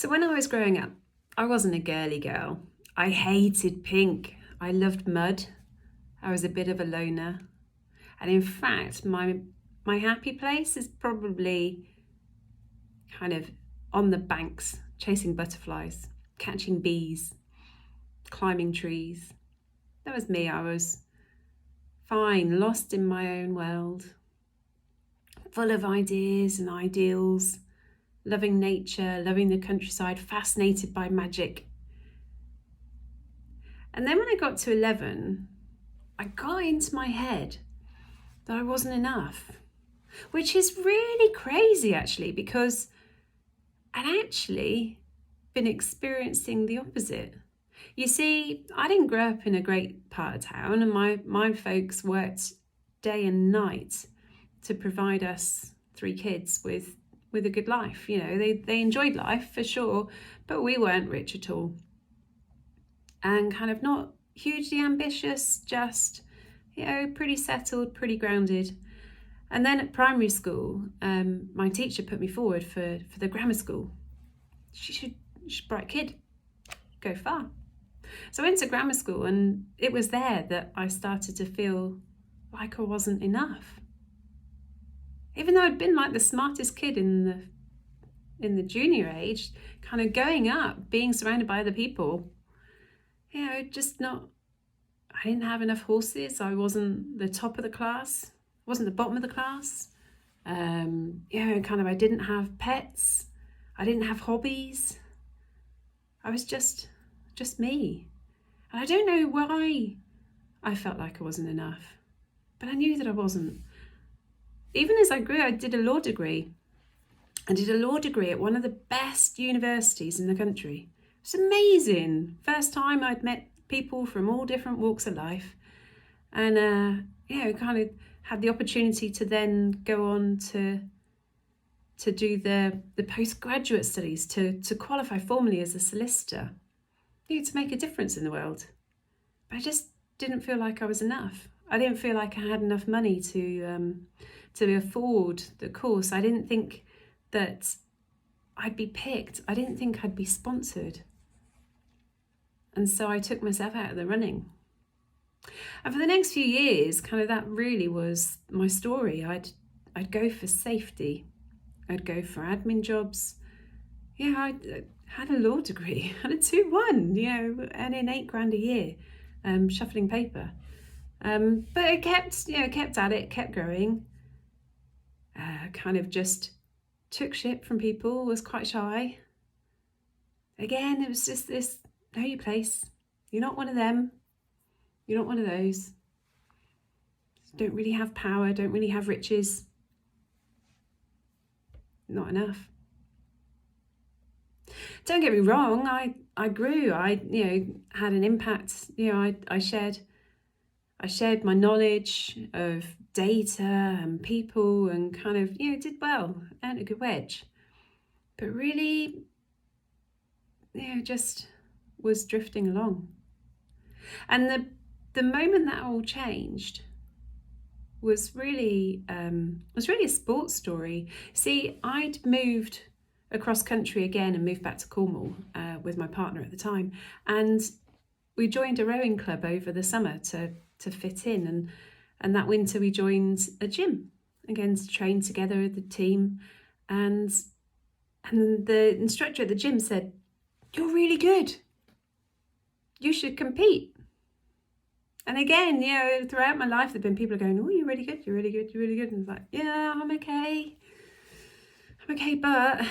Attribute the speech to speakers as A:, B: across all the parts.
A: So when I was growing up, I wasn't a girly girl. I hated pink. I loved mud. I was a bit of a loner. And in fact, my happy place is probably kind of on the banks, chasing butterflies, catching bees, climbing trees. That was me. I was fine, lost in my own world, full of ideas and ideals, loving nature, loving the countryside, fascinated by magic. And then when I got to 11, I got into my head that I wasn't enough, which is really crazy actually, because I'd actually been experiencing the opposite. You see, I didn't grow up in a great part of town, and my folks worked day and night to provide us three kids with a good life. You know, they enjoyed life for sure, but we weren't rich at all. And kind of not hugely ambitious, just, you know, pretty settled, pretty grounded. And then at primary school, my teacher put me forward for the grammar school. She's a bright kid, go far. So I went to grammar school, and it was there that I started to feel like I wasn't enough. Even though I'd been like the smartest kid in the junior age, kind of going up, being surrounded by other people, you know, just not, I didn't have enough horses. I wasn't the top of the class, wasn't the bottom of the class. You know, kind of, I didn't have pets. I didn't have hobbies. I was just me. And I don't know why I felt like I wasn't enough, but I knew that I wasn't. Even as I grew, I did a law degree. I did a law degree at one of the best universities in the country. It was amazing. First time I'd met people from all different walks of life. And, you know, kind of had the opportunity to then go on to do the postgraduate studies, to qualify formally as a solicitor, you know, to make a difference in the world. But I just didn't feel like I was enough. I didn't feel like I had enough money to afford the course. I didn't think that I'd be picked. I didn't think I'd be sponsored. And so I took myself out of the running. And for the next few years, kind of that really was my story. I'd go for safety. I'd go for admin jobs. Yeah, I had a law degree, had a 2-1, you know, earning £8,000 a year, shuffling paper. But I kept at it, kept growing. Kind of just took shit from people, was quite shy. Again, it was just this, know your place. You're not one of them. You're not one of those. Don't really have power, don't really have riches. Not enough. Don't get me wrong, I grew, I, you know, had an impact. You know, I shared my knowledge of data and people, and kind of, you know, did well, earned a good wedge. But really, you know, just was drifting along. And the moment that all changed was really a sports story. See, I'd moved across country again and moved back to Cornwall with my partner at the time, and we joined a rowing club over the summer to fit in, and that winter we joined a gym again to train together with the team, and the instructor at the gym said, "You're really good. You should compete." And again, you know, throughout my life, there've been people going, "Oh, you're really good, you're really good, you're really good." And it's like, yeah, I'm okay, but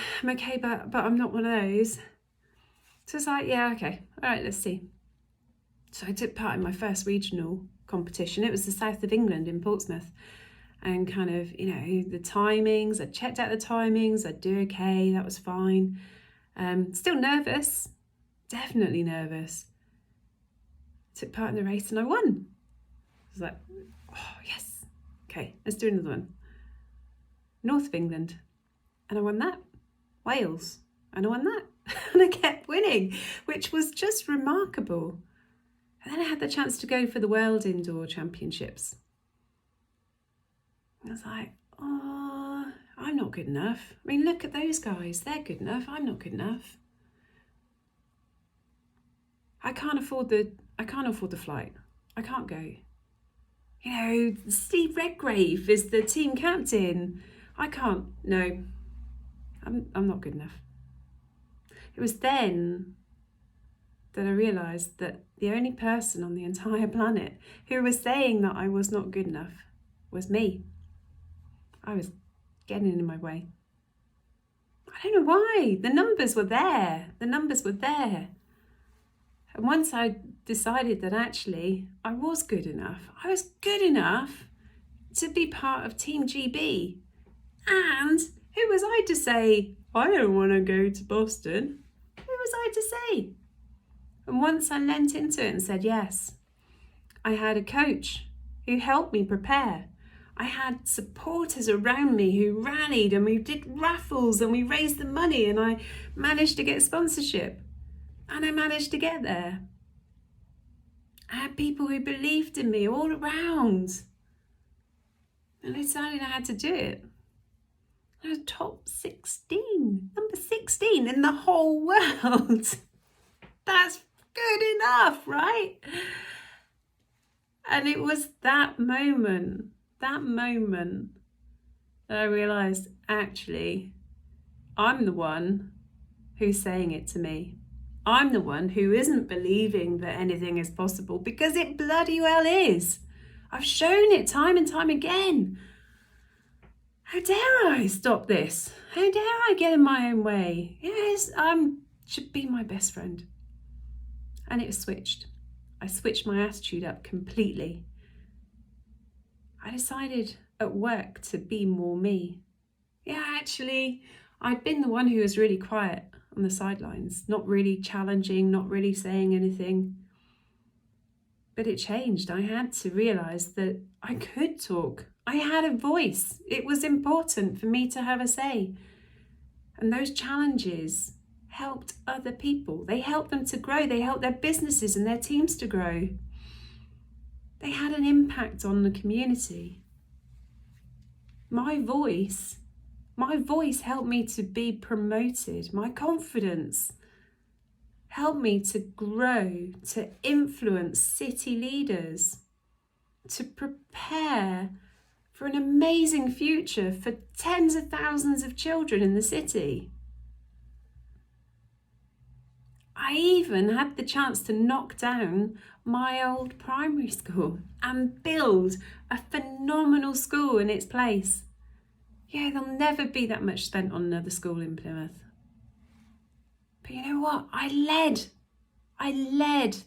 A: I'm not one of those. So it's like, yeah, okay, all right, let's see. So I took part in my first regional competition. It was the south of England in Portsmouth. And kind of, you know, the timings, I checked out the timings, I'd do okay, that was fine. Still nervous, definitely nervous. Took part in the race and I won. I was like, oh yes, okay, let's do another one. North of England, and I won that. Wales, and I won that. And I kept winning, which was just remarkable. And then I had the chance to go for the World Indoor Championships. I was like, oh, I'm not good enough. I mean, look at those guys, they're good enough, I'm not good enough. I can't afford the flight. I can't go. You know, Steve Redgrave is the team captain. I can't. No, I'm not good enough. It was then that I realised that the only person on the entire planet who was saying that I was not good enough was me. I was getting in my way. I don't know why. The numbers were there. And once I decided that actually I was good enough to be part of Team GB. And who was I to say, I don't want to go to Boston? Who was I to say? And once I leant into it and said yes, I had a coach who helped me prepare. I had supporters around me who rallied, and we did raffles and we raised the money, and I managed to get sponsorship, and I managed to get there. I had people who believed in me all around, and I decided I had to do it. I was top 16, number 16 in the whole world. That's good enough, right? And it was that moment that I realised, actually, I'm the one who's saying it to me. I'm the one who isn't believing that anything is possible, because it bloody well is. I've shown it time and time again. How dare I stop this? How dare I get in my own way? Yes, I should be my best friend. And it switched. I switched my attitude up completely. I decided at work to be more me. Yeah, actually, I'd been the one who was really quiet on the sidelines, not really challenging, not really saying anything. But it changed. I had to realise that I could talk. I had a voice. It was important for me to have a say. And those challenges helped other people. They helped them to grow. They helped their businesses and their teams to grow. They had an impact on the community. My voice helped me to be promoted. My confidence helped me to grow, to influence city leaders, to prepare for an amazing future for tens of thousands of children in the city. I even had the chance to knock down my old primary school and build a phenomenal school in its place. Yeah, there'll never be that much spent on another school in Plymouth. But you know what? I led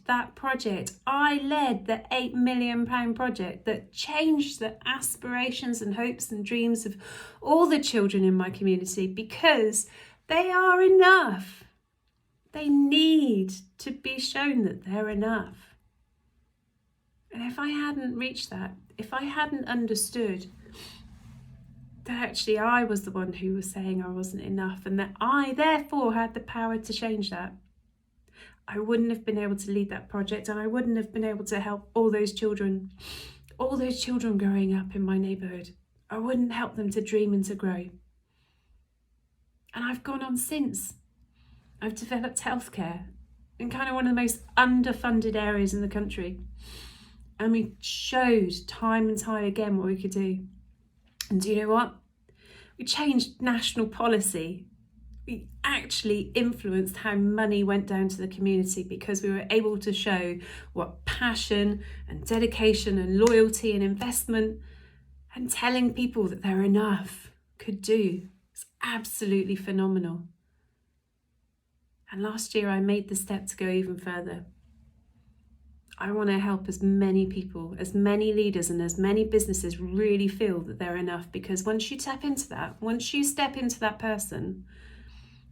A: that project. I led the £8 million project that changed the aspirations and hopes and dreams of all the children in my community, because they are enough. They need to be shown that they're enough. And if I hadn't reached that, if I hadn't understood that actually I was the one who was saying I wasn't enough, and that I therefore had the power to change that, I wouldn't have been able to lead that project, and I wouldn't have been able to help all those children growing up in my neighbourhood. I wouldn't help them to dream and to grow. And I've gone on since. I've developed healthcare in kind of one of the most underfunded areas in the country. And we showed time and time again what we could do. And do you know what? We changed national policy. We actually influenced how money went down to the community, because we were able to show what passion and dedication and loyalty and investment and telling people that they're enough could do. It's absolutely phenomenal. And last year I made the step to go even further. I want to help as many people, as many leaders and as many businesses really feel that they're enough, because once you tap into that, once you step into that person,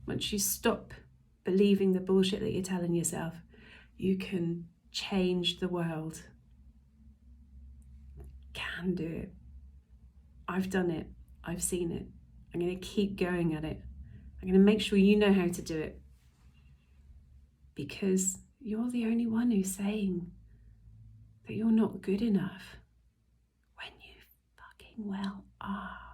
A: once you stop believing the bullshit that you're telling yourself, you can change the world. Can do it. I've done it. I've seen it. I'm going to keep going at it. I'm going to make sure you know how to do it. Because you're the only one who's saying that you're not good enough when you fucking well are.